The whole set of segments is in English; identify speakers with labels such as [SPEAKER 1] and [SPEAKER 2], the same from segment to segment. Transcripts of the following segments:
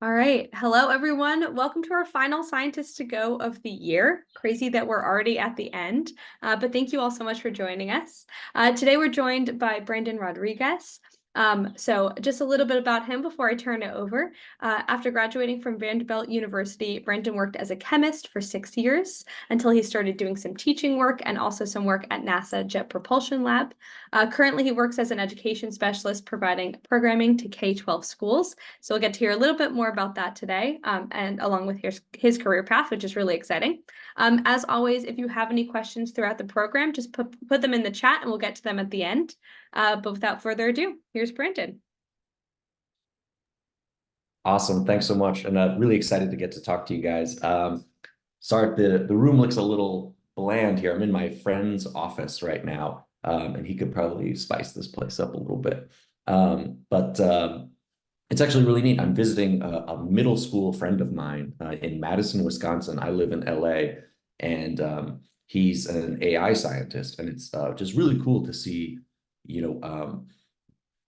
[SPEAKER 1] All right. Hello, everyone. Welcome to our final Scientists to Go of the year. Crazy that we're already at the end, but thank you all so much for joining us. Today, we're joined by Brandon Rodriguez. So just a little bit about him before I turn it over. After graduating from Vanderbilt University, Brandon worked as a chemist for 6 years until he started doing some teaching work and also some work at NASA Jet Propulsion Lab. Currently, he works as an education specialist providing programming to K-12 schools. So we'll get to hear a little bit more about that today, and along with his career path, which is really exciting. As always, if you have any questions throughout the program, just put them in the chat and we'll get to them at the end. But without further ado, here's Brandon.
[SPEAKER 2] Awesome. Thanks so much. And really excited to get to talk to you guys. Sorry, the room looks a little bland here. I'm in my friend's office right now, and he could probably spice this place up a little bit. But it's actually really neat. I'm visiting a middle school friend of mine in Madison, Wisconsin. I live in LA, and he's an AI scientist, and it's just really cool to see, you know,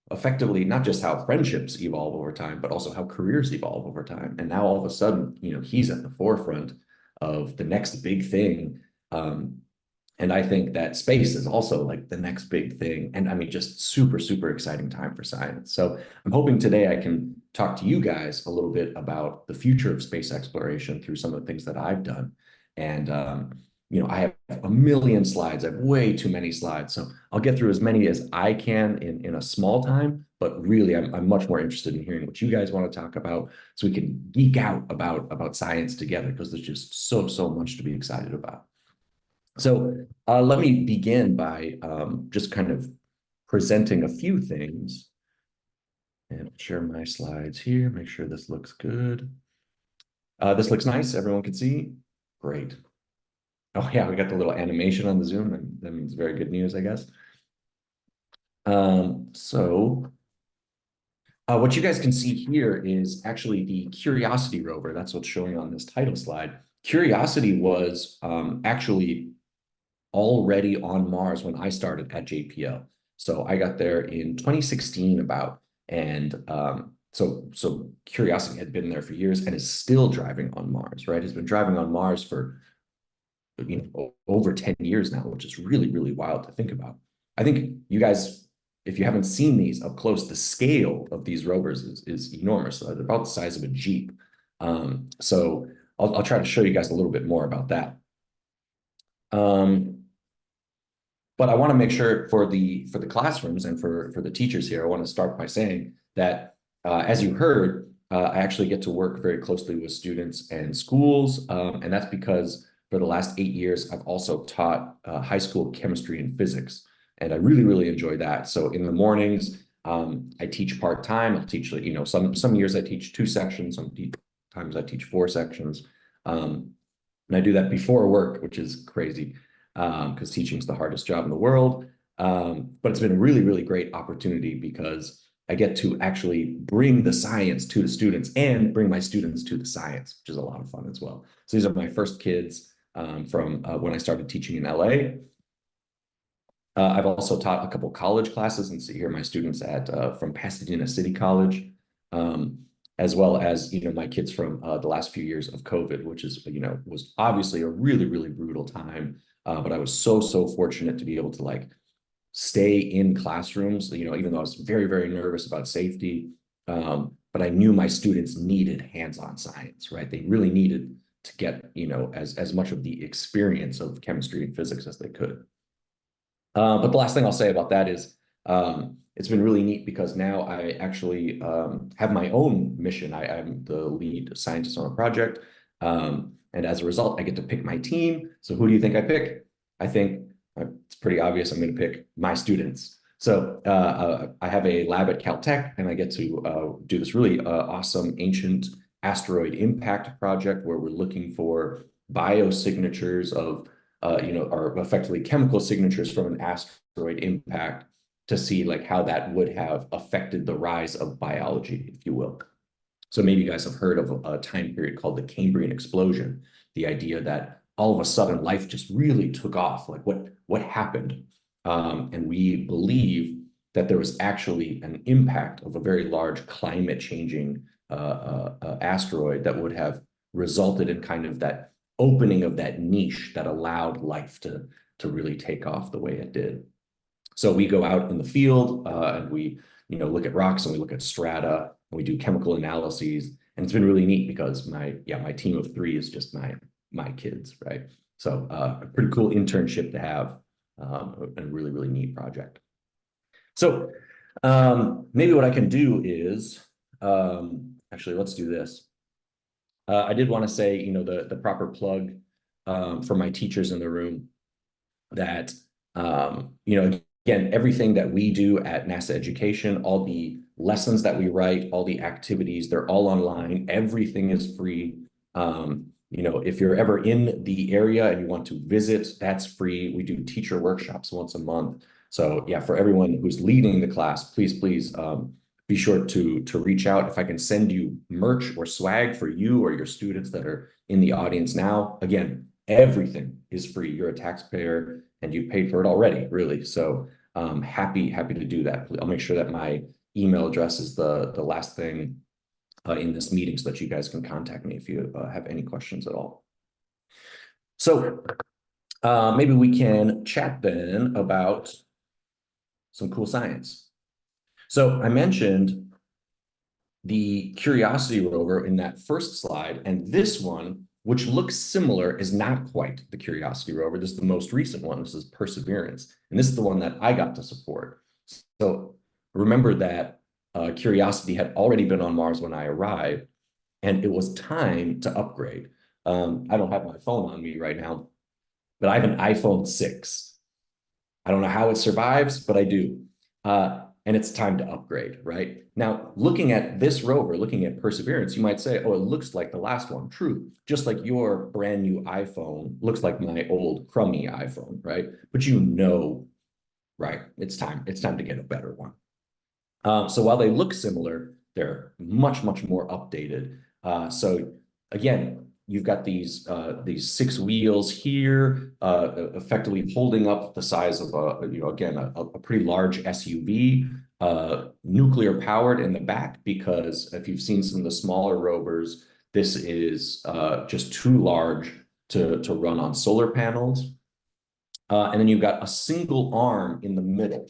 [SPEAKER 2] effectively not just how friendships evolve over time, but also how careers evolve over time. And now all of a sudden, he's at the forefront of the next big thing. And I think that space is also like the next big thing. And I mean, just super, super exciting time for science. So I'm hoping today I can talk to you guys a little bit about the future of space exploration through some of the things that I've done. And I have a million slides. I have way too many slides. So I'll get through as many as I can in a small time, but really I'm much more interested in hearing what you guys want to talk about so we can geek out about science together, because there's just so much to be excited about. So let me begin by just kind of presenting a few things. And I'll share my slides here, make sure this looks good. This looks nice, everyone can see. Great. Oh yeah, we got the little animation on the Zoom, and that means very good news, I guess. What you guys can see here is actually the Curiosity rover. That's what's showing on this title slide. Curiosity was actually already on Mars when I started at JPL. So I got there in 2016 about, and so Curiosity had been there for years and is still driving on Mars, right? It's been driving on Mars for over 10 years now, which is really wild to think about. I think you guys, if you haven't seen these up close, the scale of these rovers is enormous. They're about the size of a Jeep. So I'll try to show you guys a little bit more about that. But I want to make sure for the classrooms and for the teachers here, I want to start by saying that as you heard, I actually get to work very closely with students and schools, and that's because for the last 8 years, I've also taught high school chemistry and physics, and I really enjoy that. So in the mornings, I teach part-time. I'll teach, some years I teach 2 sections, sometimes I teach 4 sections, and I do that before work, which is crazy because teaching is the hardest job in the world. But it's been a really great opportunity because I get to actually bring the science to the students and bring my students to the science, which is a lot of fun as well. So these are my first kids from when I started teaching in LA. I've also taught a couple college classes, and see here my students at from Pasadena City College, as well as my kids from the last few years of COVID, which is was obviously a really brutal time. But I was so fortunate to be able to like stay in classrooms, even though I was very nervous about safety. But I knew my students needed hands-on science, right? They really needed to get, as much of the experience of chemistry and physics as they could. But the last thing I'll say about that is it's been really neat because now I actually have my own mission. I'm the lead scientist on a project. And as a result, I get to pick my team. So who do you think I pick? I think it's pretty obvious I'm going to pick my students. So I have a lab at Caltech, and I get to do this really awesome ancient asteroid impact project where we're looking for biosignatures of, or effectively chemical signatures from an asteroid impact to see like how that would have affected the rise of biology, if you will. So maybe you guys have heard of a time period called the Cambrian explosion, the idea that all of a sudden life just really took off. Like what happened? And we believe that there was actually an impact of a very large climate changing asteroid that would have resulted in kind of that opening of that niche that allowed life to really take off the way it did. So we go out in the field and we look at rocks and we look at strata and we do chemical analyses. And it's been really neat because my team of 3 is just my kids, right? So a pretty cool internship to have, and a really, really neat project. So maybe what I can do is, actually, let's do this. I did want to say, the proper plug for my teachers in the room that, again, everything that we do at NASA Education, all the lessons that we write, all the activities, they're all online. Everything is free. If you're ever in the area and you want to visit, that's free. We do teacher workshops once a month. So yeah, for everyone who's leading the class, please be sure to reach out. If I can send you merch or swag for you or your students that are in the audience now, again, everything is free. You're a taxpayer and you paid for it already, really. So happy to do that. I'll make sure that my email address is the last thing in this meeting so that you guys can contact me if you have any questions at all. So maybe we can chat then about some cool science. So I mentioned the Curiosity rover in that first slide, and this one, which looks similar, is not quite the Curiosity rover. This is the most recent one. This is Perseverance, and this is the one that I got to support. So remember that Curiosity had already been on Mars when I arrived, and it was time to upgrade. I don't have my phone on me right now, but I have an iPhone 6. I don't know how it survives, but I do. And it's time to upgrade, right? Now, looking at this rover, looking at Perseverance, you might say, oh, it looks like the last one. True. Just like your brand new iPhone looks like my old crummy iPhone, right? But right, it's time to get a better one. So while they look similar, they're much more updated. So again, you've got these 6 wheels here, effectively holding up the size of a pretty large SUV, nuclear powered in the back, because if you've seen some of the smaller rovers, this is just too large to run on solar panels. And then you've got a single arm in the middle.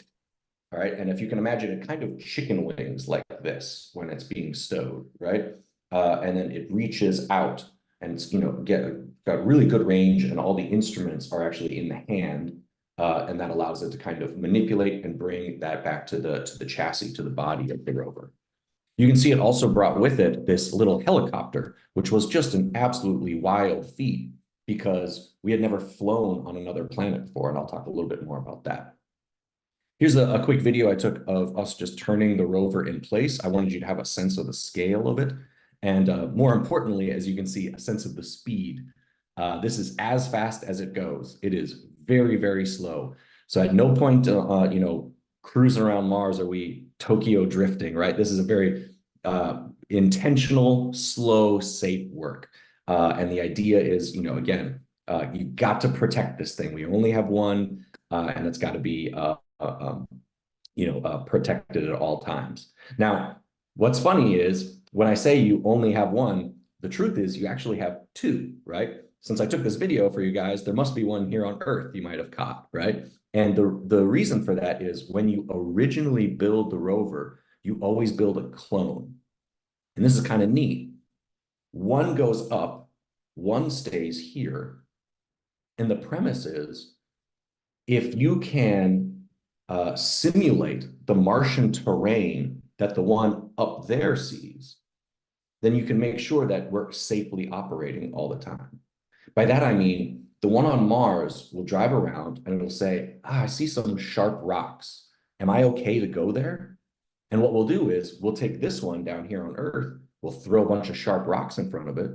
[SPEAKER 2] All right. And if you can imagine it, kind of chicken wings like this when it's being stowed, right? And then it reaches out and it's, got really good range, and all the instruments are actually in the hand. And that allows it to kind of manipulate and bring that back to the chassis, to the body of the rover. You can see it also brought with it this little helicopter, which was just an absolutely wild feat because we had never flown on another planet before. And I'll talk a little bit more about that. Here's a quick video I took of us just turning the rover in place. I wanted you to have a sense of the scale of it. And more importantly, as you can see, a sense of the speed. This is as fast as it goes. It is very slow. So at no point, cruising around Mars are we Tokyo drifting, right? This is a very intentional, slow, safe work. And the idea is, again, you got to protect this thing. We only have one, and it's got to be protected at all times. Now, what's funny is when I say you only have one, the truth is you actually have 2, right? Since I took this video for you guys, there must be one here on Earth you might have caught, right? And the reason for that is when you originally build the rover, you always build a clone. And this is kind of neat. One goes up, one stays here. And the premise is if you can simulate the Martian terrain that the one up there sees, then you can make sure that we're safely operating all the time. By that, I mean, the one on Mars will drive around and it'll say, I see some sharp rocks. Am I okay to go there? And what we'll do is we'll take this one down here on Earth, we'll throw a bunch of sharp rocks in front of it,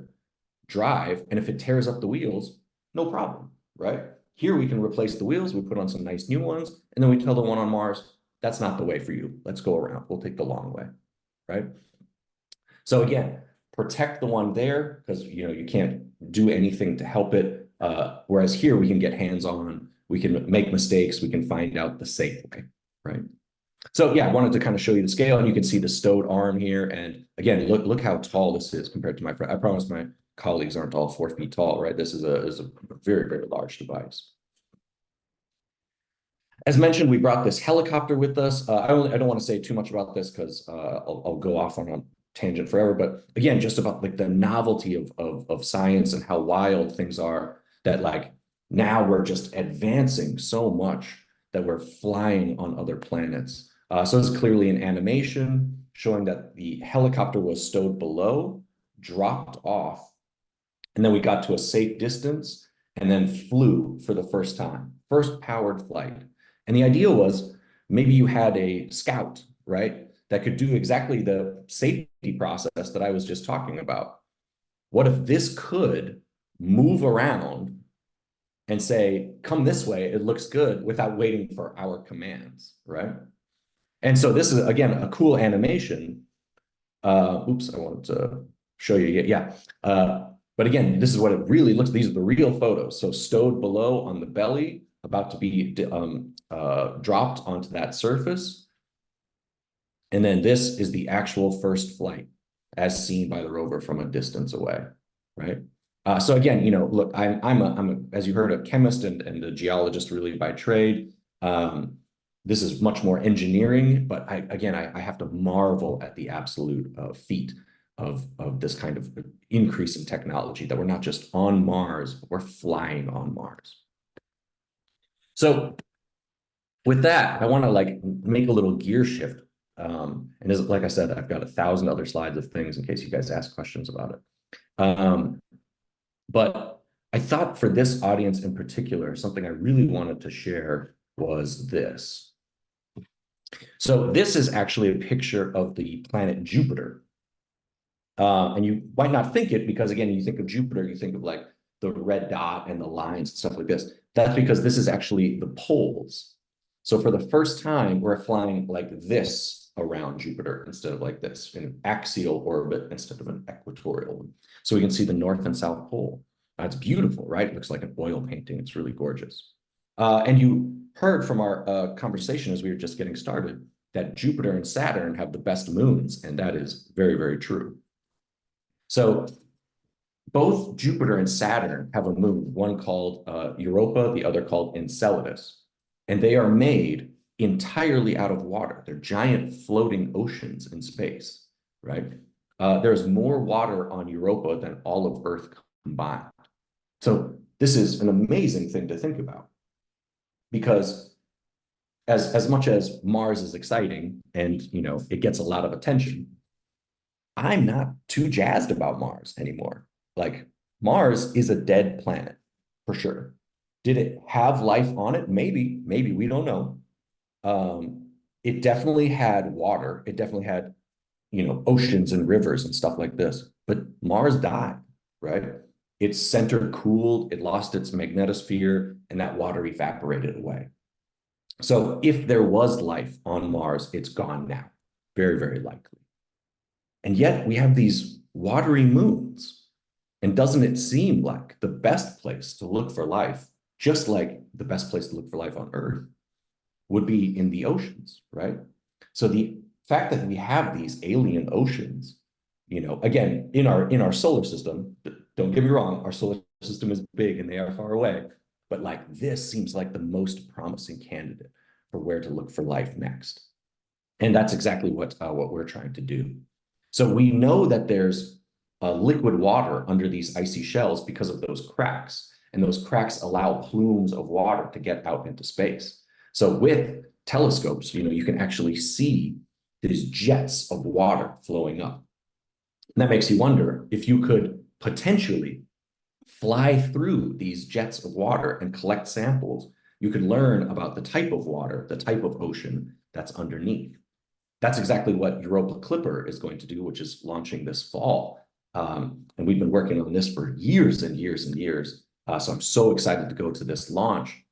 [SPEAKER 2] drive, and if it tears up the wheels, no problem, right? Here we can replace the wheels, we put on some nice new ones, and then we tell the one on Mars, that's not the way for you. Let's go around. We'll take the long way, right? So again, protect the one there because you can't do anything to help it. Whereas here we can get hands-on, we can make mistakes, we can find out the safe way, right? So yeah, I wanted to kind of show you the scale, and you can see the stowed arm here. And again, look how tall this is compared to my friend. I promise my colleagues aren't all 4 feet tall, right? This is a very, very large device. As mentioned, we brought this helicopter with us. I don't want to say too much about this because I'll go off on a tangent forever. But again, just about like the novelty of science and how wild things are, that like now we're just advancing so much that we're flying on other planets. So it's clearly an animation showing that the helicopter was stowed below, dropped off, and then we got to a safe distance and then flew for the first time, first powered flight. And the idea was maybe you had a scout, right, that could do exactly the safety process that I was just talking about. What if this could move around and say, come this way, it looks good, without waiting for our commands, right? And so this is, again, a cool animation. Oops, I wanted to show you. Yeah. But again, this is what it really looks. These are the real photos. So stowed below on the belly, about to be dropped onto that surface. And then this is the actual first flight as seen by the rover from a distance away, right? So again, look, as you heard, a chemist and a geologist really by trade. This is much more engineering, but I have to marvel at the absolute feat of this kind of increase in technology, that we're not just on Mars, but we're flying on Mars. So with that, I want to like make a little gear shift. And as, like I said, I've got 1,000 other slides of things in case you guys ask questions about it. But I thought for this audience in particular, something I really wanted to share was this. So this is actually a picture of the planet Jupiter. And you might not think it because, again, you think of Jupiter, you think of like the red dot and the lines and stuff like this. That's because this is actually the poles. So for the first time, we're flying like this around Jupiter instead of like this, in an axial orbit instead of an equatorial one. So we can see the North and South Pole. It's beautiful, right? It looks like an oil painting. It's really gorgeous. And you heard from our conversation as we were just getting started that Jupiter and Saturn have the best moons, and that is very, very true. So both Jupiter and Saturn have a moon, one called Europa, the other called Enceladus, and they are made entirely out of water. They're giant floating oceans in space, right? There's more water on Europa than all of Earth combined. So this is an amazing thing to think about, because as much as Mars is exciting and it gets a lot of attention, I'm not too jazzed about Mars anymore. Like, Mars is a dead planet for sure. Did it have life on it? Maybe, we don't know. It definitely had water. It definitely had, oceans and rivers and stuff like this. But Mars died, right? Its center cooled, it lost its magnetosphere, and that water evaporated away. So if there was life on Mars, it's gone now. Very, very likely. And yet we have these watery moons. And doesn't it seem like the best place to look for life, just like the best place to look for life on Earth, would be in the oceans, right? So the fact that we have these alien oceans, again, in our solar system, don't get me wrong, our solar system is big and they are far away, but like this seems like the most promising candidate for where to look for life next. And that's exactly what we're trying to do. So we know that there's liquid water under these icy shells because of those cracks. And those cracks allow plumes of water to get out into space. So with telescopes, you can actually see these jets of water flowing up. And that makes you wonder if you could potentially fly through these jets of water and collect samples, you could learn about the type of water, the type of ocean that's underneath. That's exactly what Europa Clipper is going to do, which is launching this fall. And we've been working on this for years and years and years. So I'm so excited to go to this launch.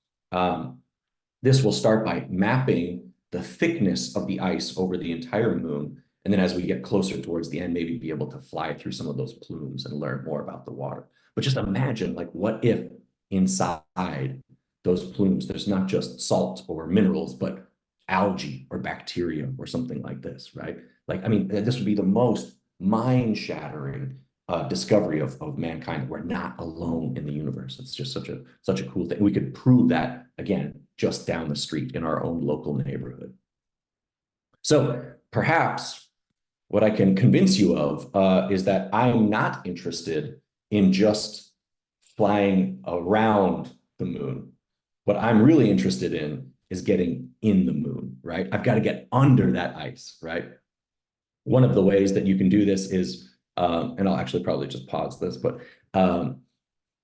[SPEAKER 2] This will start by mapping the thickness of the ice over the entire moon. And then as we get closer towards the end, maybe be able to fly through some of those plumes and learn more about the water. But just imagine, like, what if inside those plumes, there's not just salt or minerals, but algae or bacteria or something like this, right? Like, I mean, this would be the most mind-shattering discovery of mankind. We're not alone in the universe. It's just such a cool thing. We could prove that again just down the street in our own local neighborhood. So perhaps what I can convince you of is that I am not interested in just flying around the moon. What I'm really interested in is getting in the moon, right? I've got to get under that ice, right? One of the ways that you can do this is, and I'll actually probably just pause this, but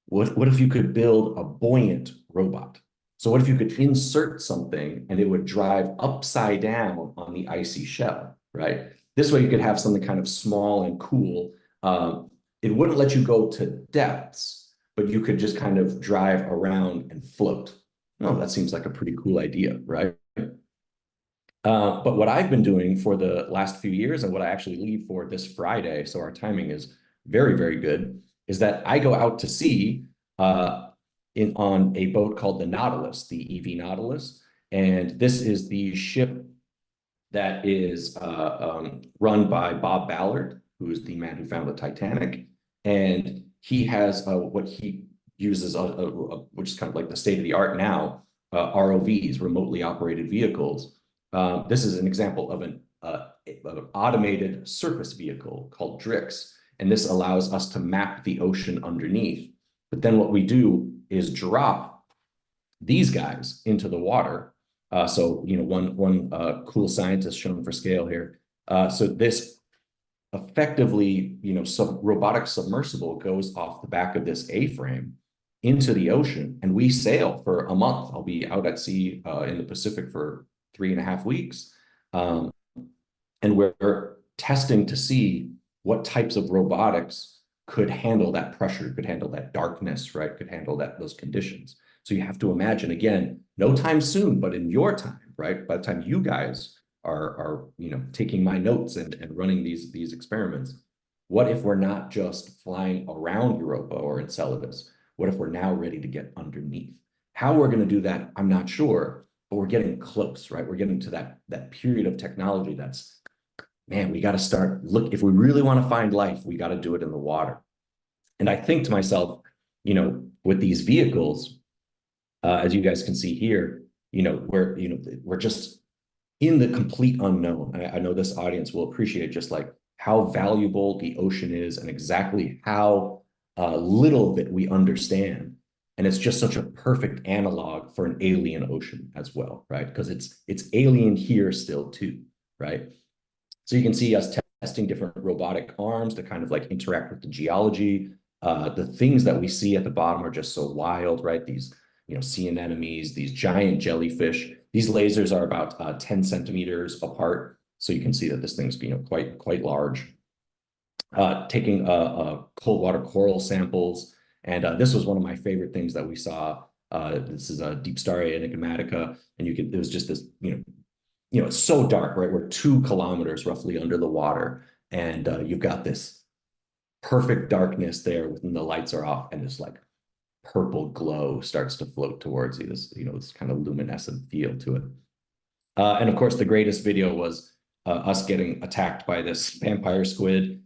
[SPEAKER 2] what if you could build a buoyant robot? So what if you could insert something and it would drive upside down on the icy shell, right? This way you could have something kind of small and cool. It wouldn't let you go to depths, but you could just kind of drive around and float. Oh, that seems like a pretty cool idea, right? But what I've been doing for the last few years and what I actually leave for this Friday, so our timing is very, very good, is that I go out to sea on a boat called the Nautilus, the EV Nautilus. And this is the ship that is run by Bob Ballard, who is the man who found the Titanic. And he has what he uses, which is kind of like the state of the art now, ROVs, remotely operated vehicles. This is an example of an automated surface vehicle called Drix. And this allows us to map the ocean underneath. But then what we do is drop these guys into the water. So, you know, one cool scientist shown for scale here. So this effectively, you know, robotic submersible goes off the back of this A-frame into the ocean, and we sail for a month. I'll be out at sea in the Pacific for 3.5 weeks. And we're testing to see what types of robotics could handle that pressure, could handle that darkness, right? Could handle those conditions. So you have to imagine, again, no time soon, but in your time, right? By the time you guys are you know, taking my notes and running these experiments, what if we're not just flying around Europa or Enceladus? What if we're now ready to get underneath? How we're going to do that, I'm not sure, but we're getting close, right? We're getting to that period of technology that's, man, we got to start look, if we really want to find life, we got to do it in the water. And I think to myself, you know, with these vehicles, as you guys can see here, you know, we're just in the complete unknown. I know this audience will appreciate just like how valuable the ocean is and exactly how little that we understand. And it's just such a perfect analog for an alien ocean as well, right? Because it's alien here still too, right? So you can see us testing different robotic arms to kind of like interact with the geology. The things that we see at the bottom are just so wild, right? These, you know, sea anemones, these giant jellyfish. These lasers are about 10 centimeters apart. So you can see that this thing's, you know, quite large. Taking cold water coral samples. And this was one of my favorite things that we saw. This is a Deep Starry Enigmatica. And it was just this, it's so dark, right? We're 2 kilometers roughly under the water. And you've got this perfect darkness there when the lights are off, and this like purple glow starts to float towards you. This kind of luminescent feel to it. And of course, the greatest video was us getting attacked by this vampire squid.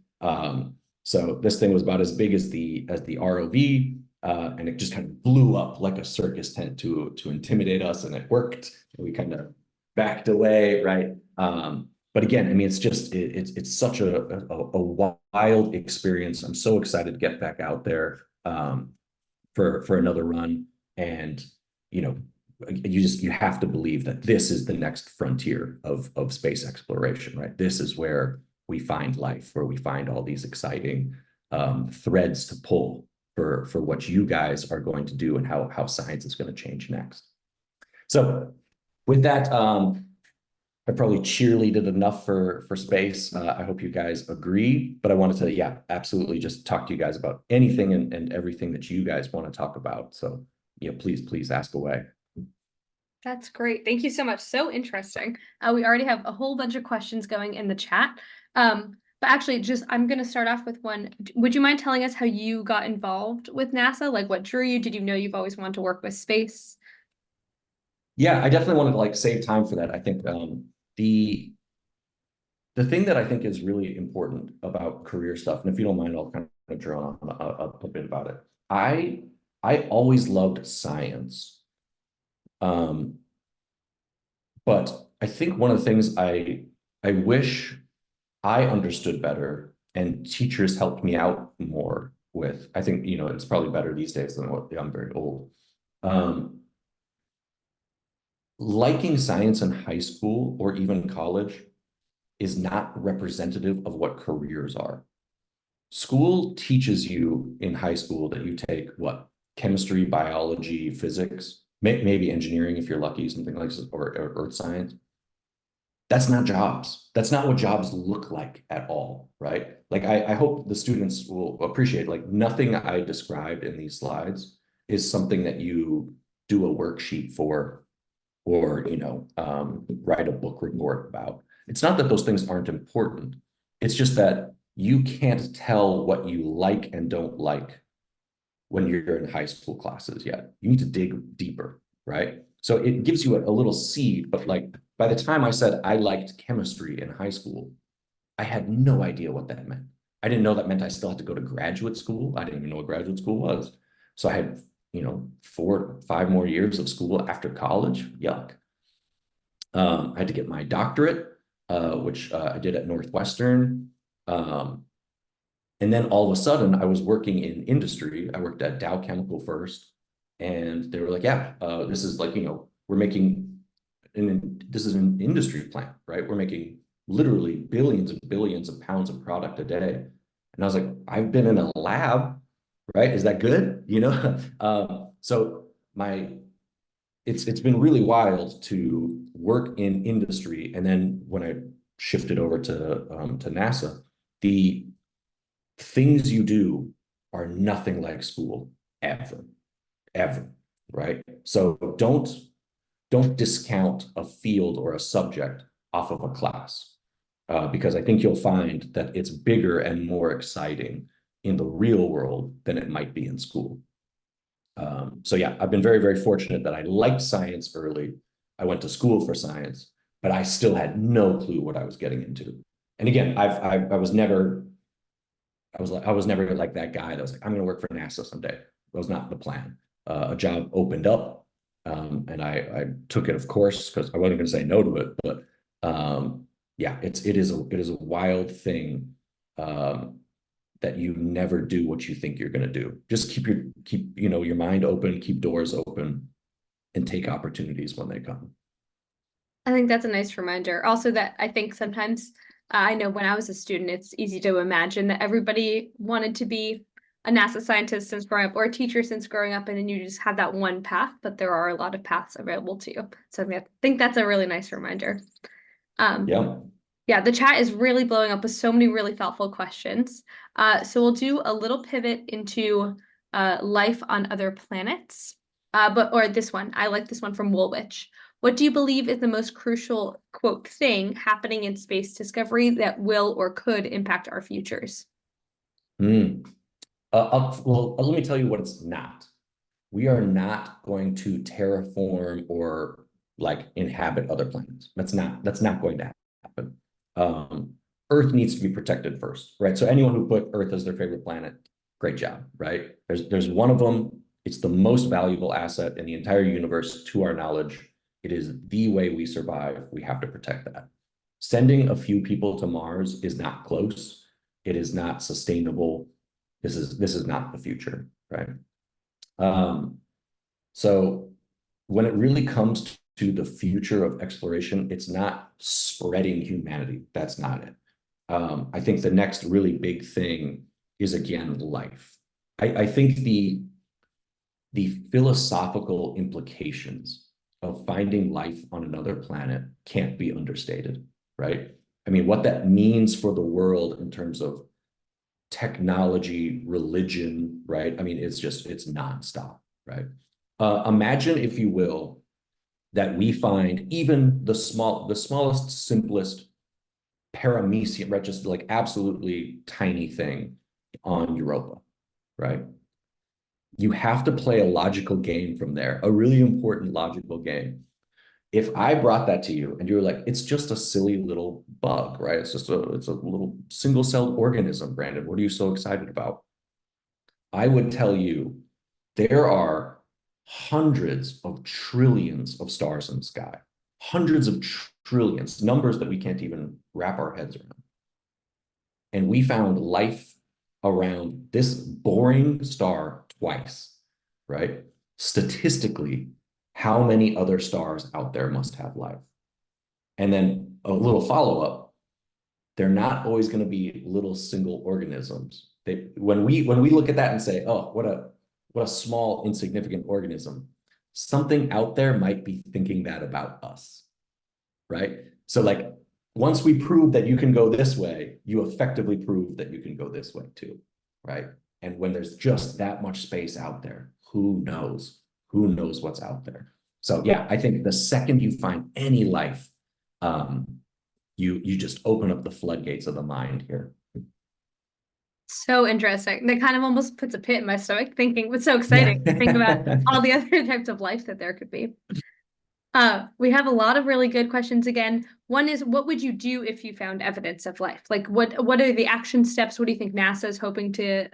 [SPEAKER 2] So this thing was about as big as the ROV, and it just kind of blew up like a circus tent to intimidate us, and it worked. We kind of backed away, right? But again, I mean, it's such a wild experience. I'm so excited to get back out there for another run, and you know, you have to believe that this is the next frontier of space exploration, right? This is where we find life, where we find all these exciting threads to pull for what you guys are going to do and how science is going to change next. So with that, I probably cheerleaded enough for space. I hope you guys agree, but I wanted to, yeah, absolutely just talk to you guys about anything and everything that you guys want to talk about. So, yeah, please ask away.
[SPEAKER 1] That's great. Thank you so much. So interesting. We already have a whole bunch of questions going in the chat. But actually, I'm going to start off with one. Would you mind telling us how you got involved with NASA? Like what drew you? Did you know you've always wanted to work with space?
[SPEAKER 2] Yeah, I definitely wanted to like save time for that. I think the the thing that I think is really important about career stuff, and if you don't mind, I'll kind of draw on a bit about it. I I always loved science, um, but I think one of the things I wish I understood better and teachers helped me out more with. I think it's probably better these days than what I'm very old. Um, Liking science in high school or even college is not representative of what careers are. School teaches you in high school that you take what? Chemistry, biology, physics, maybe engineering if you're lucky, something like this, or earth science. That's not jobs. That's not what jobs look like at all, right? Like I hope the students will appreciate like nothing I described in these slides is something that you do a worksheet for or write a book report about. It's not that those things aren't important. It's just that you can't tell what you like and don't like when you're in high school classes yet. You need to dig deeper, right? So it gives you a little seed, but like by the time I said I liked chemistry in high school, I had no idea what that meant. I didn't know that meant I still had to go to graduate school. I didn't even know what graduate school was. So I had, 4, 5 more years of school after college. Yuck. I had to get my doctorate, which I did at Northwestern. Um, and then all of a sudden, I was working in industry. I worked at Dow Chemical first, and they were like, "Yeah, this is like we're making, and this is an industry plant, right? We're making literally billions and billions of pounds of product a day." And I was like, "I've been in a lab, right? Is that good?" So my it's been really wild to work in industry, and then when I shifted over to NASA, the things you do are nothing like school ever, ever, right? So don't discount a field or a subject off of a class, because I think you'll find that it's bigger and more exciting in the real world than it might be in school. So yeah, I've been very, very fortunate that I liked science early. I went to school for science, but I still had no clue what I was getting into. And again, I was never I was never like that guy that was like, I'm going to work for NASA someday. That was not the plan. A job opened up, and I took it, of course, because I wasn't going to say no to it. But yeah, it is a wild thing, that you never do what you think you're going to do. Just keep your mind open, keep doors open, and take opportunities when they come.
[SPEAKER 1] I think that's a nice reminder. Also, that I think sometimes I know when I was a student, it's easy to imagine that everybody wanted to be a NASA scientist since growing up or a teacher since growing up, and then you just have that one path, but there are a lot of paths available to you. So I think that's a really nice reminder. Um,
[SPEAKER 2] Yeah.
[SPEAKER 1] yeah, the chat is really blowing up with so many really thoughtful questions. So we'll do a little pivot into life on other planets. Or this one, I like this one from Woolwich. What do you believe is the most crucial, quote, thing happening in space discovery that will or could impact our futures?
[SPEAKER 2] Mm. Let me tell you what it's not. We are not going to terraform or like inhabit other planets. That's not going to happen. Um, Earth needs to be protected first, right? So anyone who put Earth as their favorite planet, great job, right? There's one of them. It's the most valuable asset in the entire universe, to our knowledge. It is the way we survive. We have to protect that. Sending a few people to Mars is not close. It is not sustainable. This is not the future, right? Um, so when it really comes to the future of exploration, it's not spreading humanity. That's not it. I think the next really big thing is again life. I think the philosophical implications of finding life on another planet can't be understated, right? I mean, what that means for the world in terms of technology, religion, right? I mean, it's nonstop, right? Imagine, if you will, that we find even the smallest, simplest paramecium, right? Just like absolutely tiny thing on Europa, right? You have to play a logical game from there, a really important logical game. if I brought that to you and you were like, it's just a silly little bug, right? It's a little single-celled organism, Brandon. What are you so excited about? I would tell you there are hundreds of trillions of stars in the sky, hundreds of trillions, numbers that we can't even wrap our heads around. And we found life around this boring star twice, right? Statistically, how many other stars out there must have life? And then a little follow-up, they're not always going to be little single organisms. When we look at that and say, oh, what a small, insignificant organism, something out there might be thinking that about us, right? So like once we prove that you can go this way, you effectively prove that you can go this way too, right? And when there's just that much space out there, who knows? Who knows what's out there? So yeah, I think the second you find any life, you just open up the floodgates of the mind here.
[SPEAKER 1] So interesting. That kind of almost puts a pit in my stomach thinking what's so
[SPEAKER 2] Yeah.
[SPEAKER 1] exciting to think about all the other types of life that there could be. We have a lot of really good questions again. One is, what would you do if you found evidence of life? Like, what are the action steps? What do you think NASA is hoping to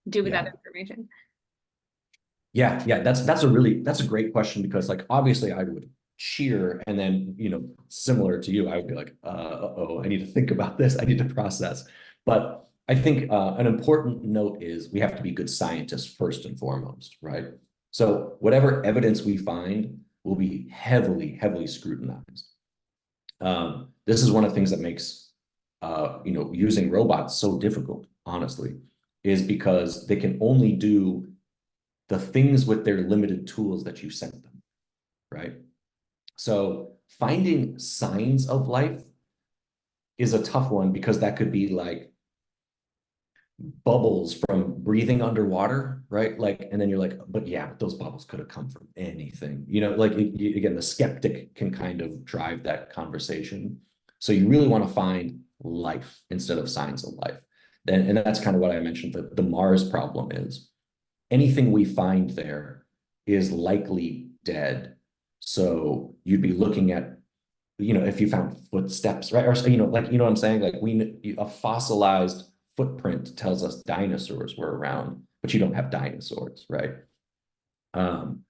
[SPEAKER 1] do with that
[SPEAKER 2] Yeah.
[SPEAKER 1] information?
[SPEAKER 2] Yeah, that's a great question because like obviously I would cheer and then similar to you I would be like uh-oh I need to think about this, I need to process. But I think an important note is we have to be good scientists first and foremost, right? So whatever evidence we find will be heavily scrutinized. This is one of the things that makes using robots so difficult, honestly, is because they can only do the things with their limited tools that you sent them, right? So finding signs of life is a tough one because that could be like bubbles from breathing underwater, right? Like, and then you're like, but yeah, but those bubbles could have come from anything, like again, the skeptic can kind of drive that conversation. So you really want to find life instead of signs of life. Then, and that's kind of what I mentioned, that the Mars problem is anything we find there is likely dead. So you'd be looking at, if you found footsteps, right? Or, like, what I'm saying? Like a fossilized footprint tells us dinosaurs were around, but you don't have dinosaurs, right? Um,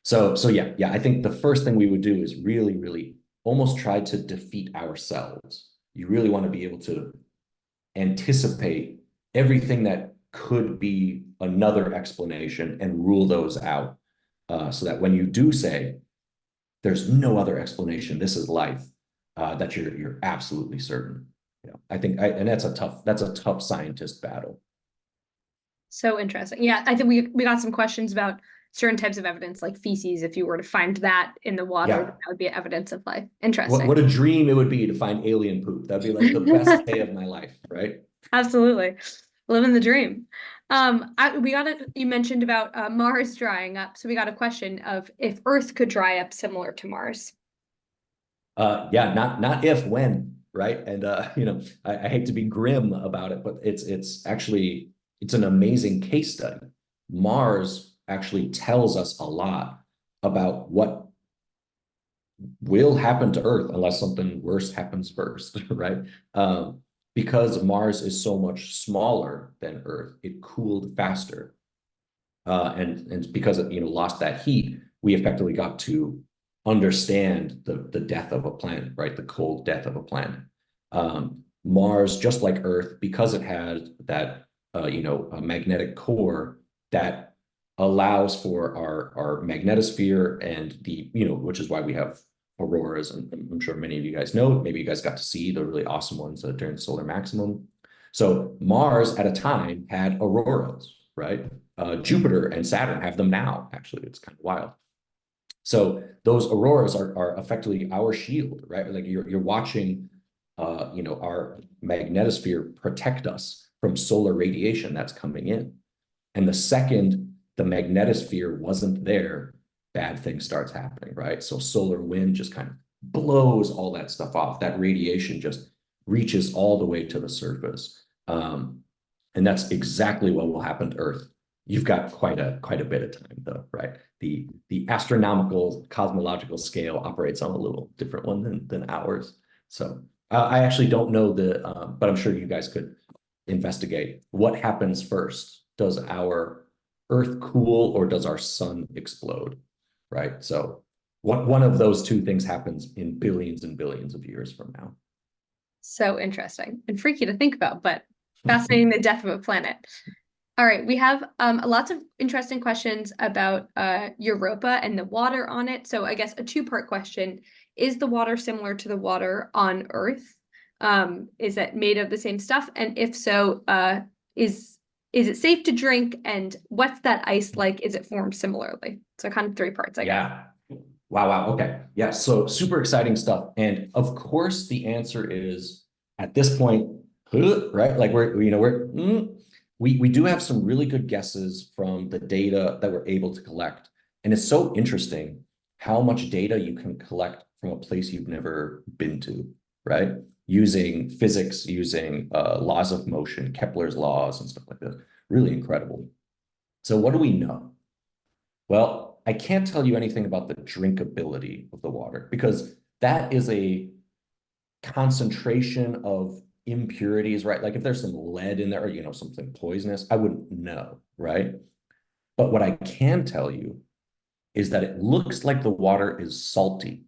[SPEAKER 2] so yeah, I think the first thing we would do is really almost try to defeat ourselves. You really want to be able to anticipate everything that could be another explanation and rule those out, so that when you do say there's no other explanation, this is life, that you're absolutely certain. I think and that's a tough scientist battle.
[SPEAKER 1] So interesting. Yeah, I think we got some questions about certain types of evidence, like feces. If you were to find that in the water,
[SPEAKER 2] Yeah,
[SPEAKER 1] that would be evidence of life.
[SPEAKER 2] what
[SPEAKER 1] Interesting.
[SPEAKER 2] a dream it would be to find alien poop. That'd be like the best day of my life, right?
[SPEAKER 1] Absolutely. Living the dream. We got it. You mentioned about Mars drying up. So we got a question of if Earth could dry up similar to Mars.
[SPEAKER 2] Yeah, not if, when, right? And I hate to be grim about it, but it's actually it's an amazing case study. Mars actually tells us a lot about what will happen to Earth unless something worse happens first, right? Because Mars is so much smaller than Earth, it cooled faster, and because it lost that heat, we effectively got to understand the death of a planet, right? The cold death of a planet. Mars, just like Earth, because it had that a magnetic core that allows for our magnetosphere and which is why we have auroras, and I'm sure many of you guys know. Maybe you guys got to see the really awesome ones during the solar maximum. So Mars at a time had auroras, right? Jupiter and Saturn have them now. Actually, it's kind of wild. So those auroras are effectively our shield, right? Like you're watching, our magnetosphere protect us from solar radiation that's coming in. And the second the magnetosphere wasn't there, bad things starts happening, right? So solar wind just kind of blows all that stuff off. That radiation just reaches all the way to the surface. And that's exactly what will happen to Earth. You've got quite a bit of time though, right? The astronomical cosmological scale operates on a little different one than ours. So I actually don't know but I'm sure you guys could investigate what happens first. Does our Earth cool or does our sun explode? Right. So one of those two things happens in billions and billions of years from now.
[SPEAKER 1] So interesting and freaky to think about, but fascinating, the death of a planet. All right, we have lots of interesting questions about Europa and the water on it. So I guess a two-part question. Is the water similar to the water on Earth? Is it made of the same stuff? And if so, is it safe to drink? And what's that ice like? Is it formed similarly? So kind of three parts, I guess.
[SPEAKER 2] Yeah. Wow, wow. Okay. Yeah. So super exciting stuff. And of course, the answer is at this point, right? Like we do have some really good guesses from the data that we're able to collect. And it's so interesting how much data you can collect from a place you've never been to, right? Using physics, using laws of motion, Kepler's laws and stuff like that. Really incredible. So what do we know? Well, I can't tell you anything about the drinkability of the water because that is a concentration of impurities, right? Like if there's some lead in there or, something poisonous, I wouldn't know, right? But what I can tell you is that it looks like the water is salty,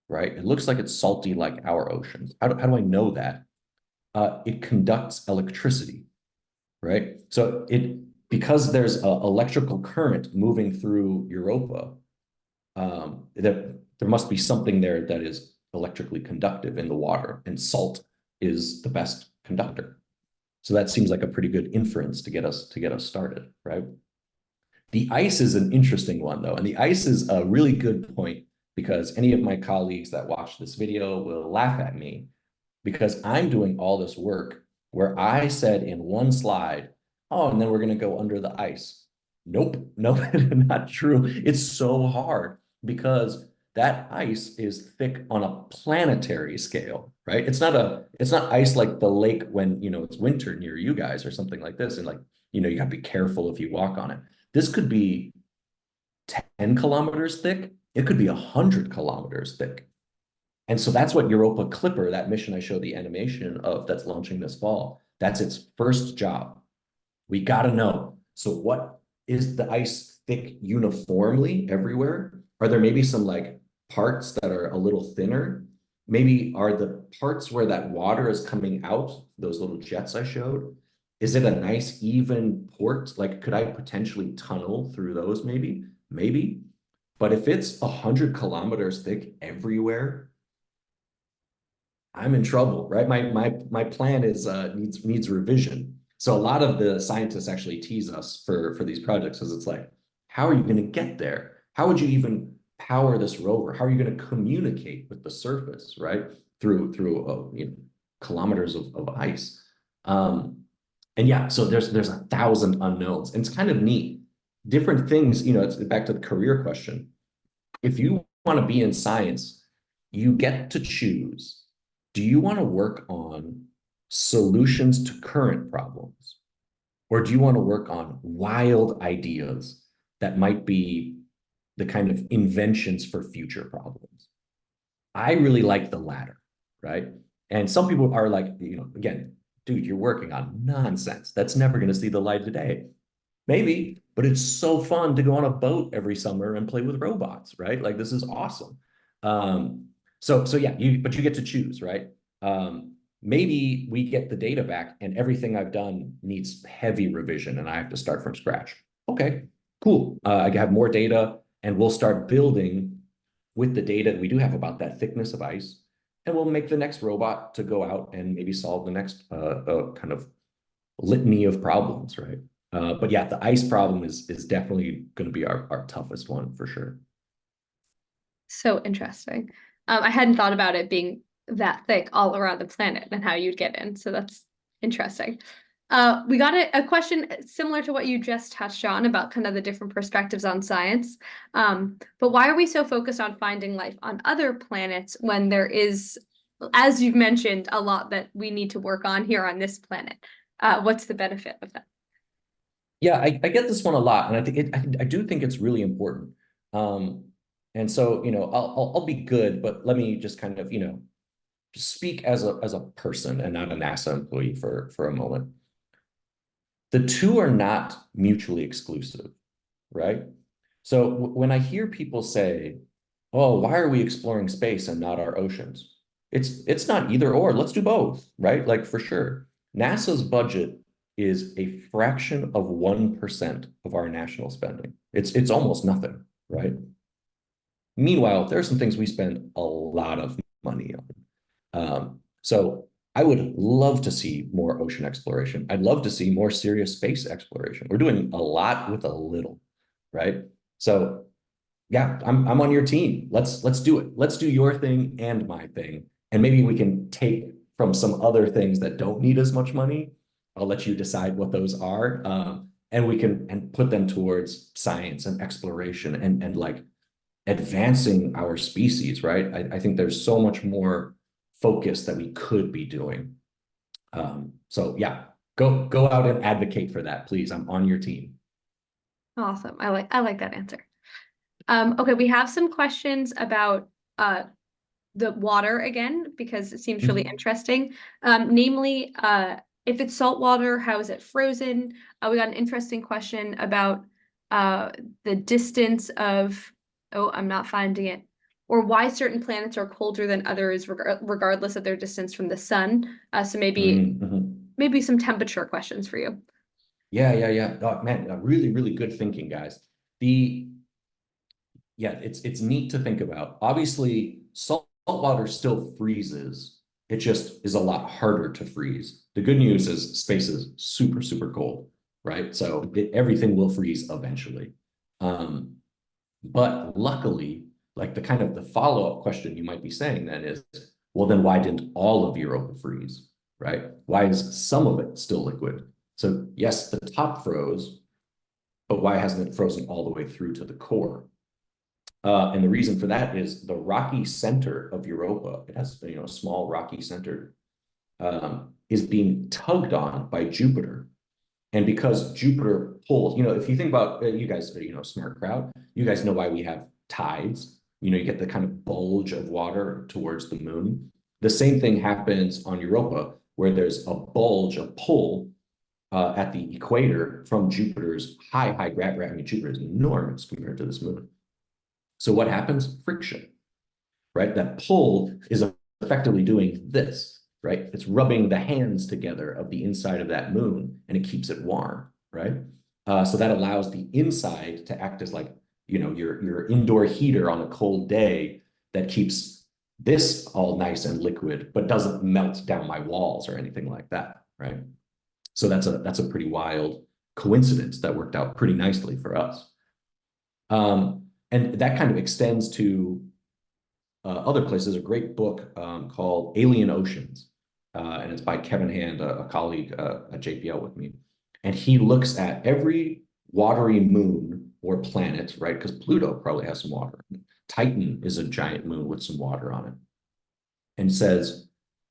[SPEAKER 2] right? It looks like it's salty like our oceans. How do I know that? It conducts electricity, right? So because there's an electrical current moving through Europa, that there must be something there that is electrically conductive in the water, and salt is the best conductor. So that seems like a pretty good inference to get us started, right? The ice is an interesting one though, and the ice is a really good point because any of my colleagues that watch this video will laugh at me because I'm doing all this work where I said in one slide, oh, and then we're going to go under the ice. Nope, nope, not true. It's so hard because that ice is thick on a planetary scale, right? It's not ice like the lake when, it's winter near you guys or something like this. And like, you got to be careful if you walk on it. This could be 10 kilometers thick. It could be 100 kilometers thick. And so that's what Europa Clipper, that mission I showed the animation of that's launching this fall, that's its first job. We got to know. So what is the ice thick uniformly everywhere? Are there maybe some like parts that are a little thinner? Maybe are the parts where that water is coming out, those little jets I showed, is it a nice even port? Like could I potentially tunnel through those maybe? Maybe. But if it's 100 kilometers thick everywhere, I'm in trouble, right? My plan is needs revision. So a lot of the scientists actually tease us for these projects because it's like, how are you going to get there? How would you even power this rover? How are you going to communicate with the surface, right? Through kilometers of ice. And yeah, so there's 1,000 unknowns, and it's kind of neat. Different things, it's back to the career question. If you want to be in science, you get to choose. Do you want to work on solutions to current problems? Or do you want to work on wild ideas that might be the kind of inventions for future problems? I really like the latter, right? And some people are like, again, dude, you're working on nonsense. That's never going to see the light of day. Maybe, but it's so fun to go on a boat every summer and play with robots, right? Like this is awesome. So yeah, but you get to choose, right? Maybe we get the data back and everything I've done needs heavy revision and I have to start from scratch. Okay, cool. I have more data and we'll start building with the data that we do have about that thickness of ice, and we'll make the next robot to go out and maybe solve the next kind of litany of problems, right? But yeah, the ice problem is definitely going to be our toughest one for sure.
[SPEAKER 1] So interesting. I hadn't thought about it being that thick all around the planet and how you'd get in. So that's interesting. We got a question similar to what you just touched on about kind of the different perspectives on science. But why are we so focused on finding life on other planets when there is, as you've mentioned, a lot that we need to work on here on this planet? What's the benefit of that?
[SPEAKER 2] Yeah, I get this one a lot, and I think I do think it's really important. Um, and so, I'll be good, but let me just kind of, speak as a person and not a NASA employee for a moment. The two are not mutually exclusive, right? So when I hear people say, "Oh, why are we exploring space and not our oceans?" It's not either or. Let's do both, right? Like for sure. NASA's budget is a fraction of 1% of our national spending. It's almost nothing, right? Meanwhile, there are some things we spend a lot of money on. So I would love to see more ocean exploration. I'd love to see more serious space exploration. We're doing a lot with a little, right? So yeah, I'm on your team. Let's do it. Let's do your thing and my thing. And maybe we can take from some other things that don't need as much money. I'll let you decide what those are. And we can and put them towards science and exploration and like advancing our species, right? I think there's so much more focus that we could be doing. So yeah, go out and advocate for that, please. I'm on your team.
[SPEAKER 1] Awesome. I like that answer. Okay, we have some questions about uh the water again because it seems really
[SPEAKER 2] Mhm.
[SPEAKER 1] interesting. Namely, if it's salt water, how is it frozen? We got an interesting question about uh, the distance of, oh, I'm not finding it, or why certain planets are colder than others, regardless of their distance from the sun. So
[SPEAKER 2] Mhm.
[SPEAKER 1] maybe some temperature questions for you.
[SPEAKER 2] Yeah. Oh, man, really, really good thinking, guys. The Yeah, it's neat to think about. Obviously, salt water still freezes. It just is a lot harder to freeze. The good news is space is super, super cold, right? So everything will freeze eventually. Um, but luckily, like the kind of the follow-up question you might be saying then is, well, then why didn't all of Europa freeze, right? Why is some of it still liquid? So yes, the top froze, but why hasn't it frozen all the way through to the core? And the reason for that is the rocky center of Europa. It has, a small rocky center, is being tugged on by Jupiter. And because Jupiter pulls, if you think about you guys, smart crowd, you guys know why we have tides. You get the kind of bulge of water towards the moon. The same thing happens on Europa, where there's a bulge, a pull at the equator from Jupiter's high gravity. I mean, Jupiter is enormous compared to this moon. So what happens? Friction, right? That pull is effectively doing this, right? It's rubbing the hands together of the inside of that moon and it keeps it warm, right? So that allows the inside to act as like, your indoor heater on a cold day that keeps this all nice and liquid, but doesn't melt down my walls or anything like that, right? So that's a pretty wild coincidence that worked out pretty nicely for us. And that kind of extends to other places. A great book called Alien Oceans, and it's by Kevin Hand, a colleague at JPL with me. And he looks at every watery moon or planet, right? Because Pluto probably has some water. Titan is a giant moon with some water on it, and says,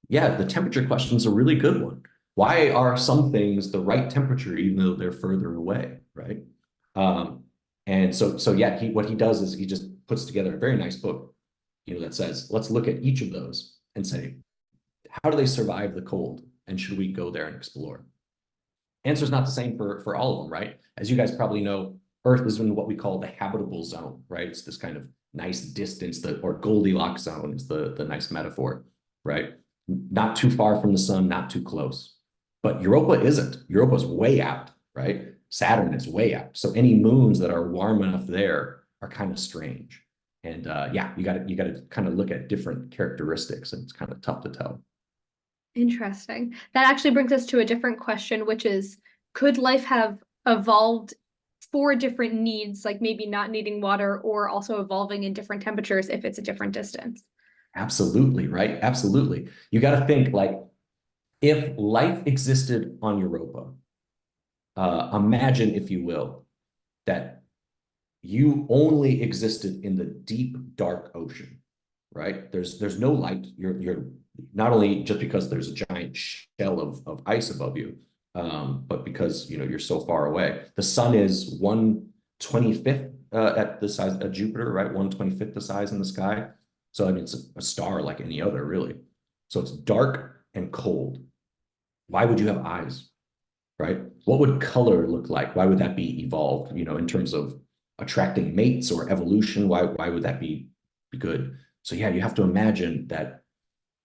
[SPEAKER 2] yeah, the temperature question is a really good one. Why are some things the right temperature even though they're further away, right? Um, and so yeah, what he does is he just puts together a very nice book, that says, let's look at each of those and say, how do they survive the cold? And should we go there and explore? Answer is not the same for all of them, right? As you guys probably know, Earth is in what we call the habitable zone, right? It's this kind of nice distance that, or Goldilocks zone is the nice metaphor, right? Not too far from the sun, not too close. But Europa isn't. Europa's way out, right? Saturn is way out. So any moons that are warm enough there are kind of strange. And yeah, you got to kind of look at different characteristics, and it's kind of tough to tell.
[SPEAKER 1] Interesting. That actually brings us to a different question, which is, could life have evolved for different needs, like maybe not needing water or also evolving in different temperatures if it's a different distance?
[SPEAKER 2] Absolutely, right? Absolutely. You got to think like if life existed on Europa, imagine, if you will, that you only existed in the deep, dark ocean, right? There's no light. You're not only just because there's a giant shell of ice above you, But because you're so far away, the sun is 1/25th at the size of Jupiter, right? 1/25th the size in the sky. So I mean, it's a star like any other, really. So it's dark and cold. Why would you have eyes, right? What would color look like? Why would that be evolved, in terms of attracting mates or evolution? Why would that be good? So yeah, you have to imagine that,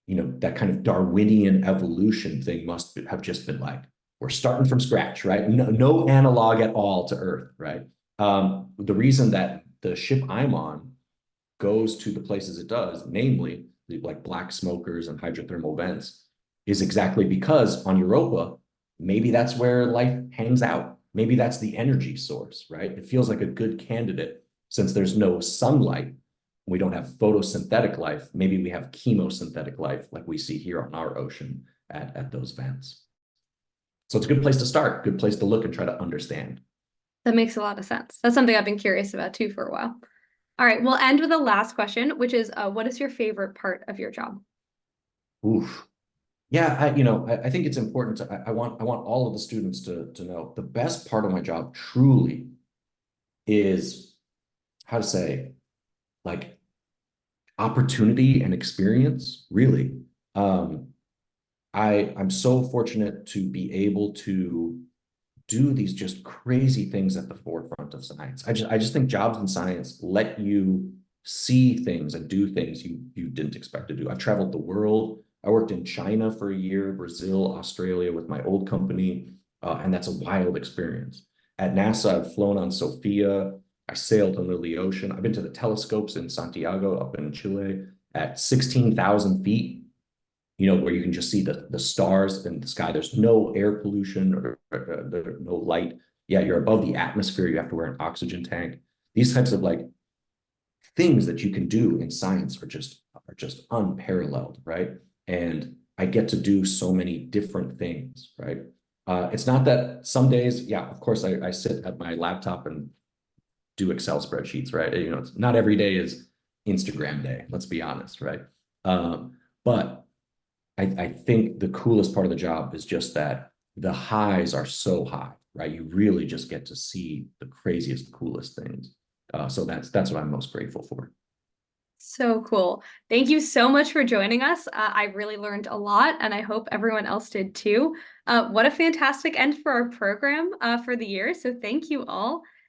[SPEAKER 2] that kind of Darwinian evolution thing must have just been like, we're starting from scratch, right? No analog at all to Earth, right? The reason that the ship I'm on goes to the places it does, namely like black smokers and hydrothermal vents, is exactly because on Europa, maybe that's where life hangs out. Maybe that's the energy source, right? It feels like a good candidate since there's no sunlight. We don't have photosynthetic life. Maybe we have chemosynthetic life like we see here on our ocean at those vents. So it's a good place to start, good place to look and try to understand.
[SPEAKER 1] That makes a lot of sense. That's something I've been curious about too for a while. All right, we'll end with the last question, which is what is your favorite part of your job?
[SPEAKER 2] Oof. Yeah, I think it's important to I want all of the students to know the best part of my job truly is how to say, like, opportunity and experience, really. Um, I'm so fortunate to be able to do these just crazy things at the forefront of science. I just think jobs in science let you see things and do things you didn't expect to do. I've traveled the world. I worked in China for a year, Brazil, Australia with my old company, and that's a wild experience. At NASA, I've flown on Sophia. I sailed under the ocean. I've been to the telescopes in Santiago, up in Chile, at 16,000 feet, where you can just see the stars in the sky. There's no air pollution or no light. Yeah, you're above the atmosphere. You have to wear an oxygen tank. These types of like things that you can do in science are just unparalleled, right? And I get to do so many different things, right? It's not that some days, yeah, of course, I sit at my laptop and do Excel spreadsheets, right? It's not every day is Instagram day. Let's be honest, right? But I think the coolest part of the job is just that the highs are so high, right? You really just get to see the craziest, coolest things. So that's what I'm most grateful for.
[SPEAKER 1] So cool. Thank you so much for joining us. I really learned a lot, and I hope everyone else did too. What a fantastic end for our program for the year. So thank you all.